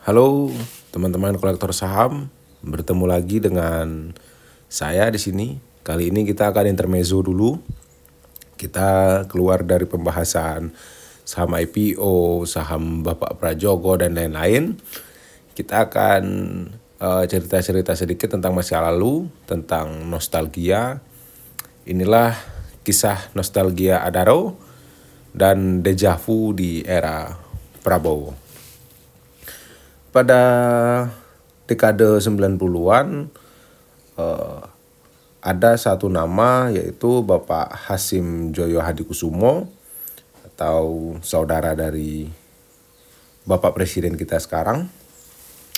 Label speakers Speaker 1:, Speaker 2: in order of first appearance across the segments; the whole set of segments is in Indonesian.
Speaker 1: Halo teman-teman kolektor saham, bertemu lagi dengan saya di sini. Kali ini kita akan intermezzo dulu. Kita keluar dari pembahasan saham IPO, saham Bapak Prajogo dan lain-lain. Kita akan cerita-cerita sedikit tentang masa lalu, tentang nostalgia. Inilah kisah nostalgia Adaro dan deja vu di era Prabowo. Pada dekade 90-an ada satu nama, yaitu Bapak Hasim Joyo Hadikusumo, atau saudara dari Bapak Presiden kita sekarang,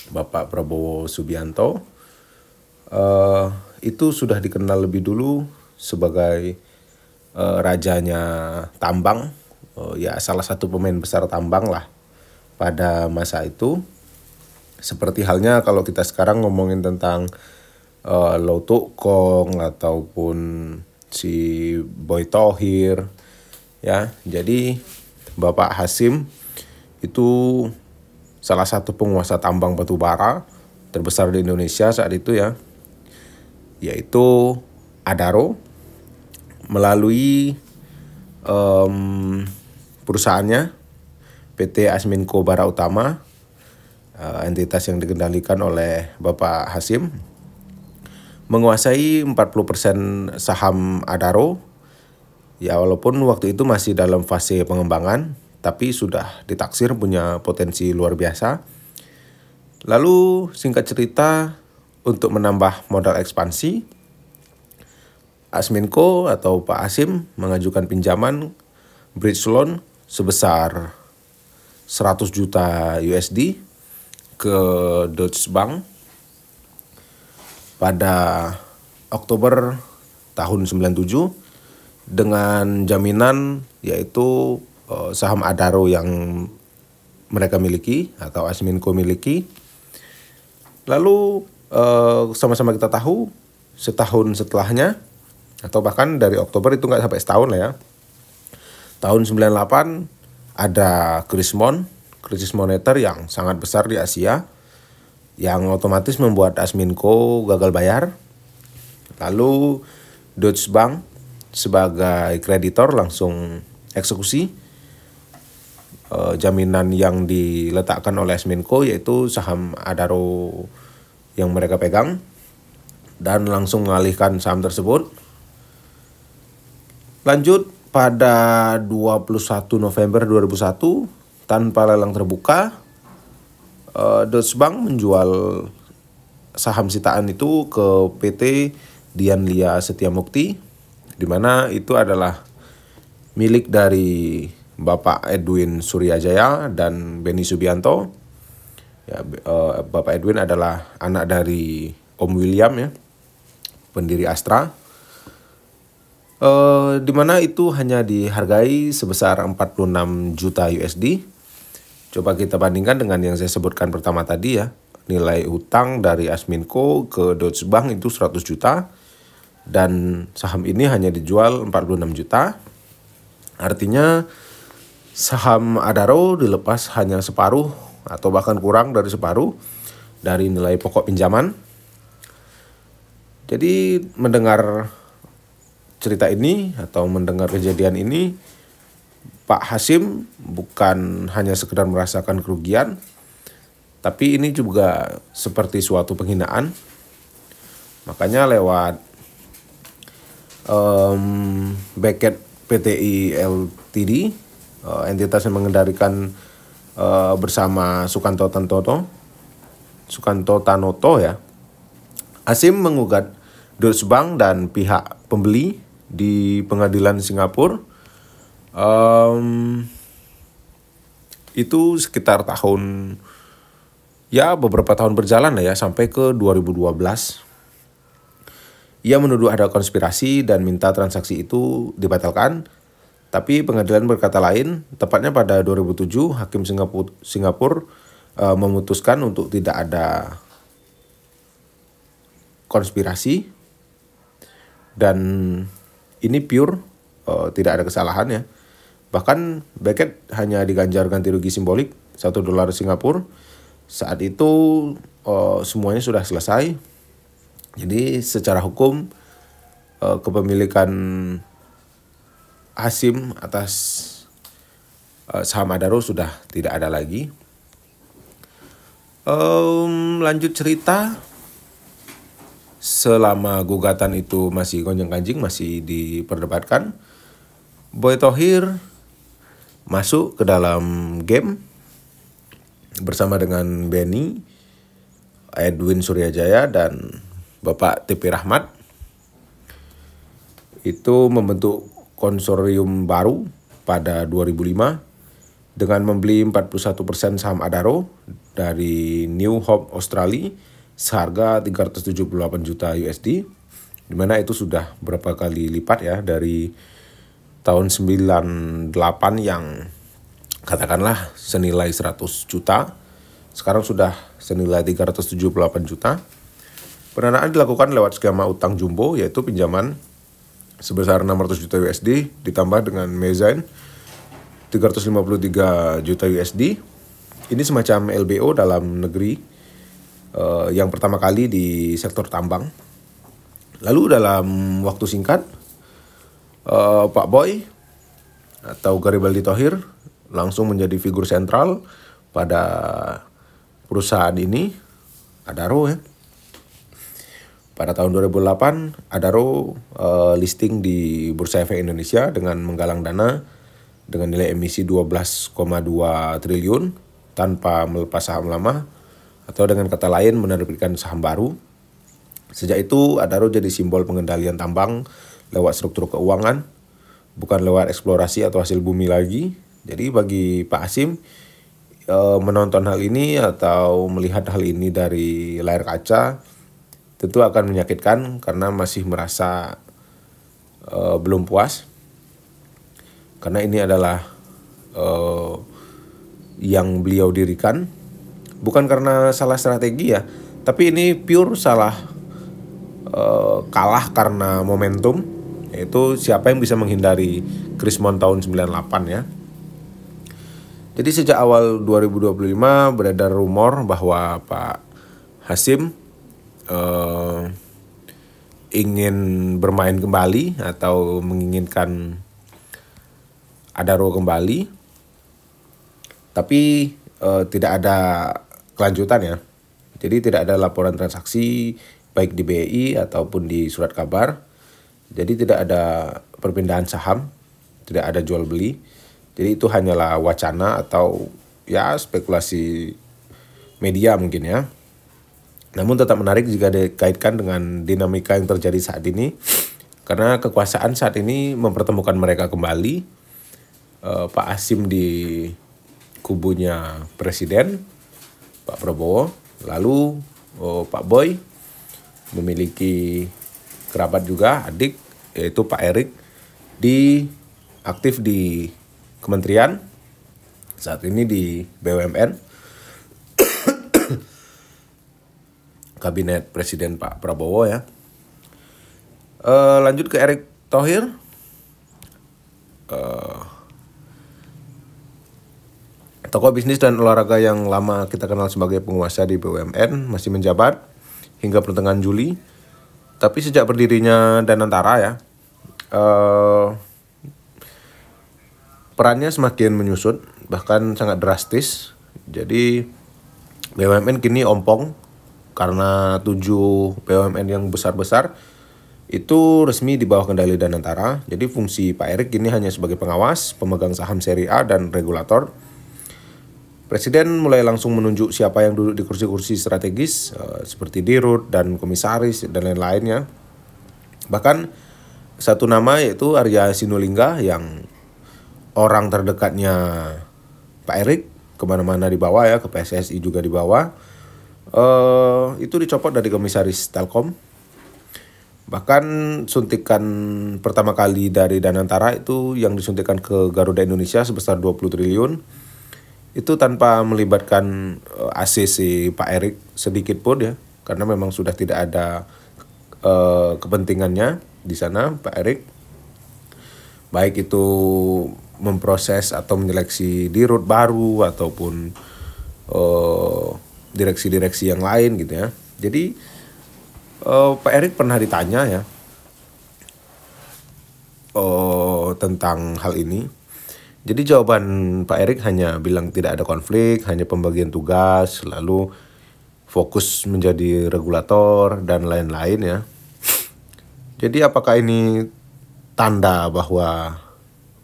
Speaker 1: Bapak Prabowo Subianto. Itu sudah dikenal lebih dulu sebagai rajanya tambang, ya salah satu pemain besar tambang lah pada masa itu. Seperti halnya kalau kita sekarang ngomongin tentang Lau Tuk Kong ataupun si Boy Thohir, ya. Jadi Bapak Hasim itu salah satu penguasa tambang batubara terbesar di Indonesia saat itu, ya, yaitu Adaro, melalui perusahaannya PT Asminco Bara Utama, entitas yang dikendalikan oleh Bapak Hasim, menguasai 40% saham Adaro. Ya, walaupun waktu itu masih dalam fase pengembangan, tapi sudah ditaksir punya potensi luar biasa. Lalu singkat cerita, untuk menambah modal ekspansi, Asminco atau Pak Hasim mengajukan pinjaman bridge loan sebesar 100 juta USD ke Deutsche Bank pada Oktober tahun 97 dengan jaminan, yaitu saham Adaro yang mereka miliki atau Asminco miliki. Lalu sama-sama kita tahu, setahun setelahnya, atau bahkan dari Oktober itu nggak sampai setahun lah ya, tahun 98 ada krisis moneter yang sangat besar di Asia, yang otomatis membuat Asminco gagal bayar. Lalu Deutsche Bank sebagai kreditor langsung eksekusi jaminan yang diletakkan oleh Asminco, yaitu saham Adaro yang mereka pegang, dan langsung mengalihkan saham tersebut. Lanjut pada 21 November 2001, tanpa lelang terbuka, Deutsche Bank menjual saham sitaan itu ke PT Dian Lia Setia Mukti, di mana itu adalah milik dari Bapak Edwin Suryajaya dan Beni Subianto. Ya, Bapak Edwin adalah anak dari Om William, ya, pendiri Astra. Di mana itu hanya dihargai sebesar 46 juta USD. Coba kita bandingkan dengan yang saya sebutkan pertama tadi, ya. Nilai utang dari Asminco ke Deutsche Bank itu 100 juta. Dan saham ini hanya dijual 46 juta. Artinya saham Adaro dilepas hanya separuh atau bahkan kurang dari separuh dari nilai pokok pinjaman. Jadi mendengar cerita ini atau mendengar kejadian ini, Pak Hasim bukan hanya sekedar merasakan kerugian, tapi ini juga seperti suatu penghinaan. Makanya lewat Beckett PTI Ltd, entitas yang mengendalikan bersama Sukanto Tanoto, ya, Hasim mengugat Deutsche Bank dan pihak pembeli di pengadilan Singapura. Itu sekitar tahun, ya beberapa tahun berjalan lah ya, sampai ke 2012. Ia menuduh ada konspirasi dan minta transaksi itu dibatalkan. Tapi pengadilan berkata lain. Tepatnya pada 2007, Hakim Singapura memutuskan untuk tidak ada konspirasi. Dan ini pure, tidak ada kesalahan, ya. Bahkan Beckett hanya diganjar ganti rugi simbolik $1 Singapura Saat itu semuanya sudah selesai. Jadi secara hukum kepemilikan Hasyim atas saham Adaro sudah tidak ada lagi. Lanjut cerita, selama gugatan itu masih gonjang-ganjing, masih diperdebatkan, Boy Thohir masuk ke dalam game bersama dengan Benny, Edwin Suryajaya, dan Bapak TP Rahmat. Itu membentuk konsorsium baru pada 2005 dengan membeli 41% saham Adaro dari New Hope Australia seharga 378 juta USD, di mana itu sudah berapa kali lipat ya dari tahun 98 yang katakanlah senilai 100 juta, sekarang sudah senilai 378 juta. Pendanaan dilakukan lewat skema utang jumbo, yaitu pinjaman sebesar 600 juta USD ditambah dengan mezzanine 353 juta USD. Ini semacam LBO dalam negeri yang pertama kali di sektor tambang. Lalu dalam waktu singkat, Pak Boy atau Garibaldi Thohir langsung menjadi figur sentral pada perusahaan ini, Adaro ya. Pada tahun 2008, Adaro listing di Bursa Efek Indonesia dengan menggalang dana dengan nilai emisi 12,2 triliun tanpa melepas saham lama, atau dengan kata lain menerbitkan saham baru. Sejak itu Adaro jadi simbol pengendalian tambang lewat struktur keuangan, bukan lewat eksplorasi atau hasil bumi lagi. Jadi bagi Pak Hasyim, menonton hal ini atau melihat hal ini dari layar kaca tentu akan menyakitkan karena masih merasa belum puas. Karena ini adalah yang beliau dirikan, bukan karena salah strategi ya, tapi ini pure salah kalah karena momentum, yaitu siapa yang bisa menghindari Krismon tahun 98 ya. Jadi sejak awal 2025 beredar rumor bahwa Pak Hasyim ingin bermain kembali atau menginginkan Adaro kembali, tapi tidak ada kelanjutan ya. Jadi tidak ada laporan transaksi baik di BI ataupun di surat kabar. Jadi tidak ada perpindahan saham, tidak ada jual beli. Jadi itu hanyalah wacana atau ya spekulasi media mungkin ya. Namun tetap menarik jika dikaitkan dengan dinamika yang terjadi saat ini, karena kekuasaan saat ini mempertemukan mereka kembali. Pak Hasyim di kubunya Presiden Pak Prabowo, lalu Pak Boy memiliki kerabat juga, adik, yaitu Pak Erik, aktif di kementerian, saat ini di BUMN, Kabinet Presiden Pak Prabowo ya. Lanjut ke Erick Thohir. Tokoh bisnis dan olahraga yang lama kita kenal sebagai penguasa di BUMN masih menjabat hingga pertengahan Juli. Tapi sejak berdirinya Danantara ya, perannya semakin menyusut, bahkan sangat drastis. Jadi BUMN kini ompong karena 7 BUMN yang besar-besar itu resmi di bawah kendali Danantara. Jadi fungsi Pak Erik kini hanya sebagai pengawas, pemegang saham seri A, dan regulator. Presiden mulai langsung menunjuk siapa yang duduk di kursi-kursi strategis seperti dirut dan komisaris dan lain-lainnya. Bahkan satu nama yaitu Arya Sinulinga yang orang terdekatnya Pak Erik, kemana-mana dibawa ya, ke PSSI juga dibawa. Itu dicopot dari komisaris Telkom. Bahkan suntikan pertama kali dari Danantara itu yang disuntikan ke Garuda Indonesia sebesar 20 triliun. Itu tanpa melibatkan ACC Pak Erik sedikit pun ya, karena memang sudah tidak ada kepentingannya di sana Pak Erik. Baik itu memproses atau menyeleksi dirut baru ataupun direksi-direksi yang lain gitu ya. Jadi Pak Erik pernah ditanya ya tentang hal ini. Jadi jawaban Pak Erik hanya bilang tidak ada konflik, hanya pembagian tugas, lalu fokus menjadi regulator dan lain-lain ya. Jadi apakah ini tanda bahwa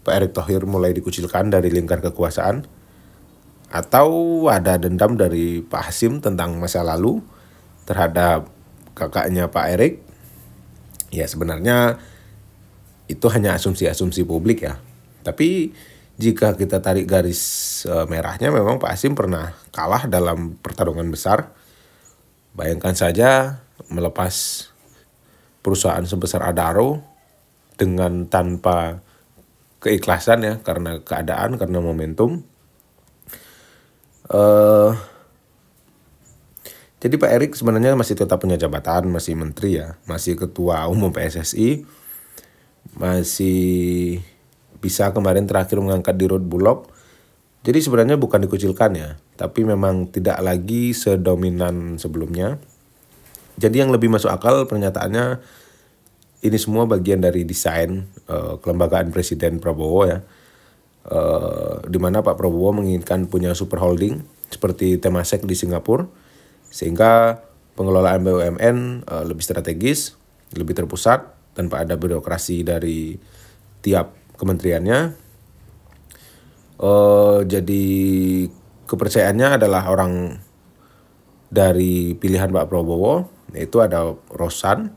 Speaker 1: Pak Erick Thohir mulai dikucilkan dari lingkar kekuasaan? Atau ada dendam dari Pak Hasim tentang masa lalu terhadap kakaknya Pak Erick? Ya sebenarnya itu hanya asumsi-asumsi publik ya. Tapi jika kita tarik garis merahnya, memang Pak Hasim pernah kalah dalam pertarungan besar. Bayangkan saja melepas perusahaan sebesar Adaro dengan tanpa keikhlasan ya, karena keadaan, karena momentum. Jadi Pak Erik sebenarnya masih tetap punya jabatan, masih menteri ya, masih ketua umum PSSI, masih bisa kemarin terakhir mengangkat di Road Bulog. Jadi sebenarnya bukan dikucilkan ya, tapi memang tidak lagi sedominan sebelumnya. Jadi yang lebih masuk akal pernyataannya, ini semua bagian dari desain kelembagaan Presiden Prabowo ya. Di mana Pak Prabowo menginginkan punya super holding seperti Temasek di Singapura, sehingga pengelolaan BUMN lebih strategis, lebih terpusat, tanpa ada birokrasi dari tiap kementeriannya. Jadi kepercayaannya adalah orang dari pilihan Pak Prabowo, yaitu ada Rosan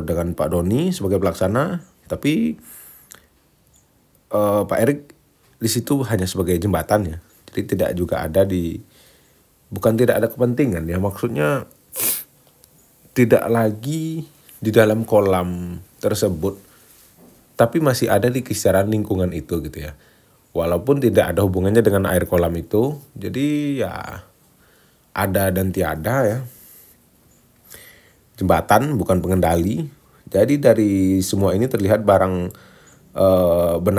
Speaker 1: dengan Pak Doni sebagai pelaksana, tapi Pak Erik di situ hanya sebagai jembatan ya. Jadi tidak juga ada bukan tidak ada kepentingan ya, maksudnya tidak lagi di dalam kolam tersebut, tapi masih ada di kisaran lingkungan itu gitu ya. Walaupun tidak ada hubungannya dengan air kolam itu, jadi ya ada dan tiada ya. Jembatan bukan pengendali. Jadi dari semua ini terlihat benang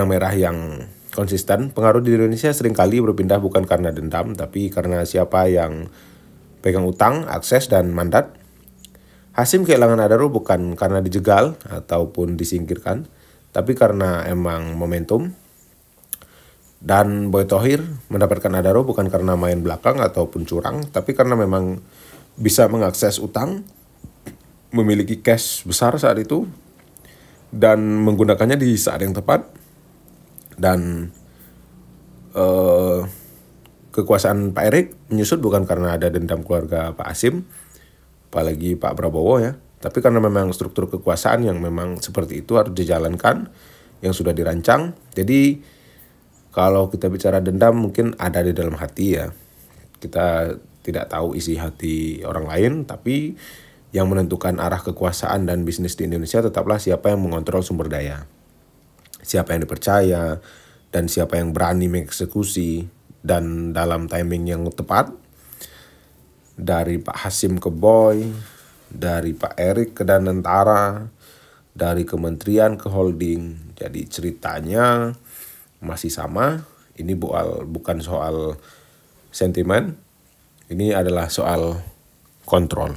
Speaker 1: merah yang konsisten. Pengaruh di Indonesia seringkali berpindah bukan karena dendam, tapi karena siapa yang pegang utang, akses, dan mandat. Hasim kehilangan Adaro bukan karena dijegal ataupun disingkirkan, tapi karena emang momentum. Dan Boy Thohir mendapatkan Adaro bukan karena main belakang ataupun curang, tapi karena memang bisa mengakses utang, memiliki cash besar saat itu, dan menggunakannya di saat yang tepat. Dan kekuasaan Pak Erik menyusut bukan karena ada dendam keluarga Pak Hasim, apalagi Pak Prabowo ya, tapi karena memang struktur kekuasaan yang memang seperti itu harus dijalankan, yang sudah dirancang. Jadi kalau kita bicara dendam mungkin ada di dalam hati ya. Kita tidak tahu isi hati orang lain, tapi yang menentukan arah kekuasaan dan bisnis di Indonesia tetaplah siapa yang mengontrol sumber daya, siapa yang dipercaya, dan siapa yang berani mengeksekusi dan dalam timing yang tepat. Dari Pak Hasim ke Boy, dari Pak Erik ke Danantara, dari kementerian ke holding. Jadi ceritanya masih sama. Ini bukan soal sentimen, ini adalah soal kontrol.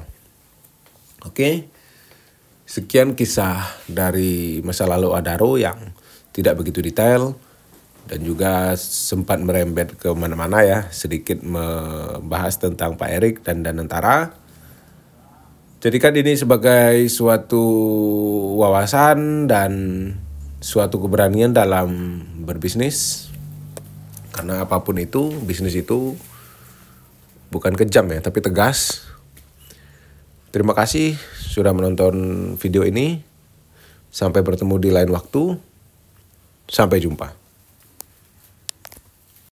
Speaker 1: Oke, sekian kisah dari masa lalu Adaro yang tidak begitu detail dan juga sempat merembet ke mana-mana ya, sedikit membahas tentang Pak Erik dan Danantara. Jadikan ini sebagai suatu wawasan dan suatu keberanian dalam berbisnis. Karena apapun itu, bisnis itu bukan kejam ya, tapi tegas. Terima kasih sudah menonton video ini. Sampai bertemu di lain waktu. Sampai jumpa.